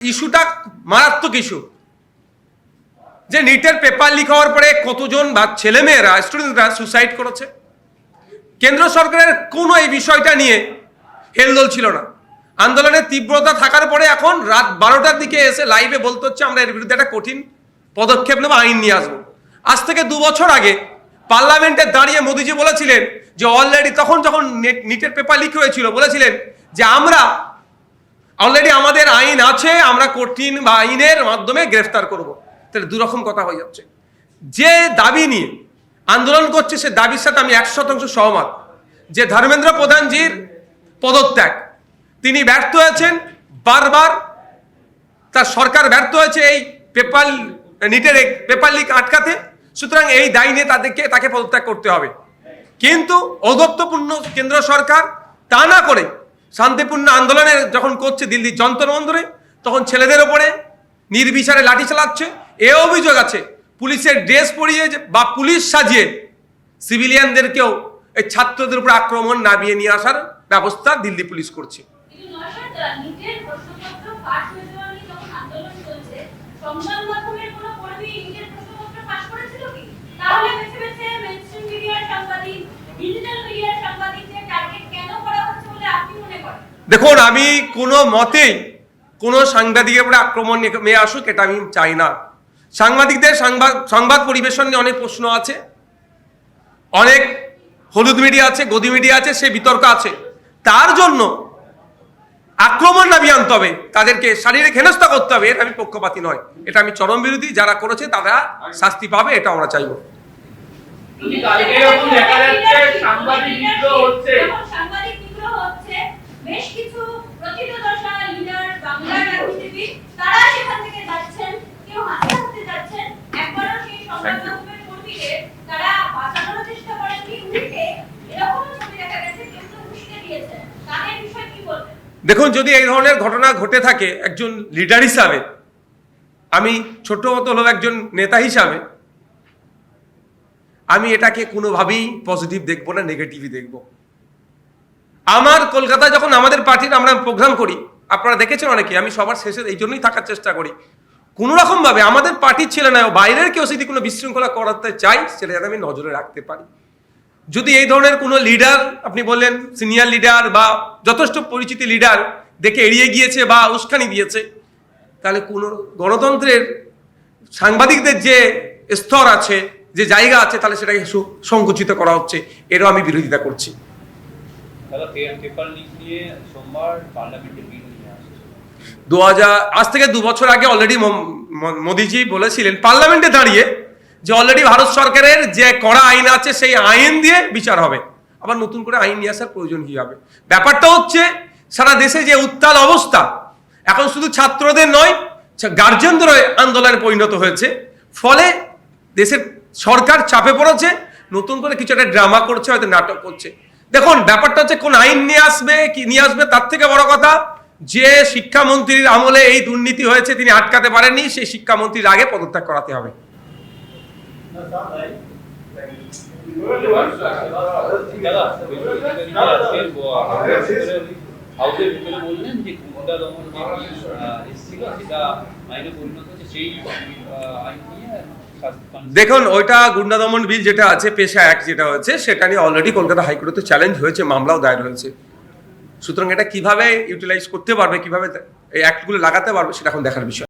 ইস্যুটা মারাত্মক ইস্যু যে নিটের পেপার লিক হওয়ার পরে কতজন বা ছেলেমেয়েরা স্টুডেন্টরা সুসাইড করেছে। কেন্দ্র সরকারের কোনো এই বিষয়টা নিয়ে হেলদোল ছিল না। আন্দোলনের তীব্রতা থাকার পরে এখন রাত 12টার দিকে এসে লাইভে বলতে হচ্ছে আমরা এর বিরুদ্ধে একটা কঠিন পদক্ষেপ নেব, আইন নিয়ে আসবো। আজ থেকে 2 বছর আগে পার্লামেন্টে দাঁড়িয়ে মোদিজি বলেছিলেন যে অলরেডি তখন যখন নিটের পেপার লিক হয়েছিল বলেছিলেন যে আমরা অলরেডি আমাদের আইন আছে, আমরা কঠিন বা আইনের মাধ্যমে গ্রেফতার করব। তাহলে দুরকম কথা হয়ে যাচ্ছে। যে দাবি নিয়ে আন্দোলন করছে সে দাবির সাথে আমি 100% সহমত যে ধর্মেন্দ্র প্রধানজির পদত্যাগ, তিনি ব্যর্থ হয়েছেন বারবার, তার সরকার ব্যর্থ হয়েছে এই নিটের পেপার লিক আটকাতে। সুতরাং এই দায় নিয়ে তাকে পদত্যাগ করতে হবে। কিন্তু ঔদ্ধত্যপূর্ণ কেন্দ্র সরকার তা না করে শান্তিপূর্ণ আন্দোলনের যখন করছে দিল্লির যন্তর মন্তরে, তখন ছেলেদের ওপরে নির্বিচারে লাঠি চালাচ্ছে। এ অভিযোগ আছে পুলিশের ড্রেস পরিয়ে বা পুলিশ সাজিয়ে সিভিলিয়ানদেরকেও এই ছাত্রদের উপর আক্রমণ নামিয়ে নিয়ে আসার ব্যবস্থা দিল্লি পুলিশ করছে। দেখুন, আমি কোনো মতেই কোনো সাংবাদিকের উপরে আক্রমণ নিয়ে আসুক, এটা আমি চাই না। সাংবাদিকদের সংবাদ পরিবেশন নিয়ে অনেক প্রশ্ন আছে, অনেক হলুদ মিডিয়া আছে, গদি মিডিয়া আছে, সে বিতর্ক আছে। তার জন্য আক্রমণ নামিয়ে আনতে হবে, তাদেরকে শারীরিক হেনস্থা করতে হবে। এটা আমি পক্ষপাতী নয়, এটা আমি চরম বিরোধী। যারা করেছে তারা শাস্তি পাবে, এটা আমরা চাইব। বেশ কিছু প্রথিতযশা লিডার বাংলার রাজনীতিবিদ তারা সেখান থেকে যাচ্ছেন, কেউ হাসতে হাসতে যাচ্ছেন। একবারও সেই সংবাদ মাধ্যমের কর্মীদের তারা বাঁচানোর চেষ্টা করেননি, উল্টে এরকম ছবি দেখা গেছে কেউ তো উস্কে দিয়েছে। তাদের বিষয়ে কি বলবেন? দেখুন, যদি এই ধরনের ঘটনা ঘটে থাকে, একজন লিডার হিসাবে, আমি ছোট মতো হলেও একজন নেতা হিসাবে, আমি এটাকে কোনোভাবেই পজিটিভ দেখবো না, নেগেটিভই দেখবো। আমার কলকাতায় যখন আমাদের পার্টির আমরা প্রোগ্রাম করি, আপনারা দেখেছেন অনেকে, আমি সবার শেষে এই জন্যই থাকার চেষ্টা করি। কোনো রকমভাবে আমাদের পার্টির ছেলে না, বাইরের কেউ যদি কোনো বিশৃঙ্খলা করাতে চাই, সেটা যাতে আমি নজরে রাখতে পারি। যদি এই ধরনের কোনো লিডার, আপনি বললেন সিনিয়র লিডার বা যথেষ্ট পরিচিতি লিডার দেখে এড়িয়ে গিয়েছে বা উস্কানি দিয়েছে, তাহলে কোনো গণতন্ত্রের সাংবাদিকদের যে স্তর আছে, যে জায়গা আছে, তাহলে সেটাকে সংকুচিত করা হচ্ছে। এরও আমি বিরোধিতা করছি। আজ থেকে 2 বছর আগে অলরেডি মোদিজি বলেছিলেন পার্লামেন্টে দাঁড়িয়ে যে অলরেডি ভারত সরকারের যে কড়া আইন আছে সেই আইন দিয়ে বিচার হবে। আবার নতুন করে আইন নিয়ে আসার প্রয়োজন কি হবে? ব্যাপারটা হচ্ছে সারা দেশে যে উত্তাল অবস্থা, এখন শুধু ছাত্রদের নয়, গার্জিয়ানদের আন্দোলনে পরিণত হয়েছে। ফলে দেশের সরকার চাপে পড়েছে, নতুন করে কিছু একটা ড্রামা করছে, হয়তো নাটক করছে। দেখুন, ব্যাপারটা হচ্ছে কোন আইন নিয়ে আসবে তার থেকে বড় কথা, যে শিক্ষামন্ত্রীর আমলে এই দুর্নীতি হয়েছে তিনি আটকাতে পারেননি, সেই শিক্ষামন্ত্রীর আগে পদত্যাগ করাতে হবে। দেখুন, ওইটা গুন্ডা দমন বিল যেটা আছে, পেশা অ্যাক্ট যেটা হচ্ছে, সেটা নিয়ে অলরেডি কলকাতা হাইকোর্টে চ্যালেঞ্জ হয়েছে, মামলাও দায়ের হয়েছে। সুতরাং এটা কিভাবে ইউটিলাইজ করতে পারবে, কিভাবে এই অ্যাক্টগুলো লাগাতে পারবে, সেটা এখন দেখার বিষয়।